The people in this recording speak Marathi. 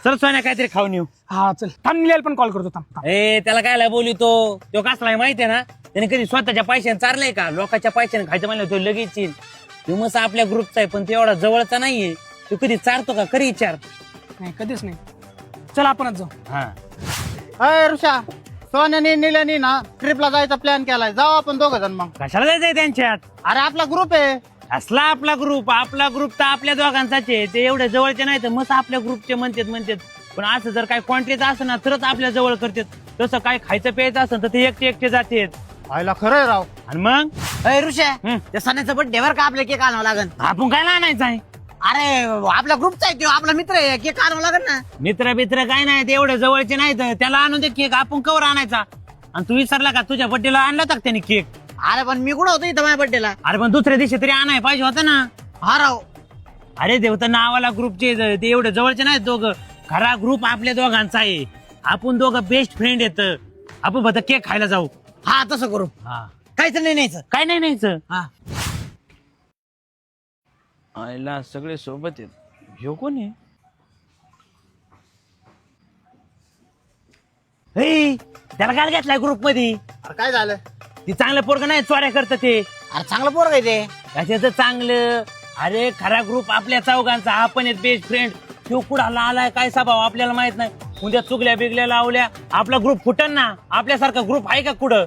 चल सोन्या काहीतरी खाऊन येऊ. हा चल थांब, निलेला पण कॉल करतो थांब. ए त्याला काय बोलितो तो कसला माहितीये ना, त्याने कधी स्वतःच्या पैशाने चारलंय का? लोकांच्या पैशाने खायचं म्हणलं तो लगेच येईल. तो मस्त आपल्या ग्रुपचा आहे पण तो एवढा जवळचा नाहीये. तू कधी चारतो का? कधी विचार. नाही कधीच नाही. चल आपणच जाऊ. हा अय ऋषा, सोन्याने निल्याने ना ट्रिपला जायचा प्लॅन केलाय. जाऊ आपण दोघं जण मग. कशाला जायचंय त्यांच्यात? अरे आपला ग्रुप आहे. असला आपला ग्रुप तर आपल्या दोघांचाच आहे. ते एवढे जवळचे नाही तर मस्त आपल्या ग्रुपचे म्हणतात. पण असं जर काही क्वांटिटीचं असं ना तरच आपल्या जवळ करतात. तसं काय खायचं प्यायचं असेल तर ते एकटे जातात. आयला खरंय राव. आणि मग अरे ऋषा, त्या सणाचा बर्थडे वर का आपल्या केक आणावं लागेल? आपण काय आणायचं आहे? अरे आपला ग्रुपचा आहे तो, आपला मित्र आहे, केक आणावं लागेल ना. मित्र काय नाही, ते एवढे जवळचे नाही तर त्याला आणून दे केक. आपण कवर आणायचा? आणि तू विसरला का? तुझ्या बर्थडेला आणला होता का त्याने केक? अरे पण मी कुठं होतो इथं माझ्या बर्थडेला? अरे पण दुसऱ्या दिवशी तरी आणाय पाहिजे होता ना. हा राव. अरे देवता नावाला ग्रुपचे ते एवढे जवळचे नाहीत दोघं. खरा ग्रुप आपल्या दोघांचा आहे. आपण दोघं बेस्ट फ्रेंड येत. आपण फक्त केक खायला जाऊ. हा तसं करू. हा काहीच नाही न्यायचं. काय नाही न्यायचं. हा आईला सगळे सोबत आहेत. ह्यो कोण आहे? हे, त्याला काय घेतलाय ग्रुप मध्ये? अरे काय झालं? ती चांगलं पोरग नाही, चोऱ्या करत ते. अरे चांगलं पोरग आहे ते. त्याच्यात चांगलं. अरे खरा ग्रुप आपल्या चौघांचा. आपण आहेत बेस्ट फ्रेंड. तो कुणाला आलाय काय स्वभाव आपल्याला माहित नाही. उद्या चुकल्या बिगल्या लावल्या आपला ग्रुप फुटन ना. आपल्यासारखा ग्रुप आहे का कुठं?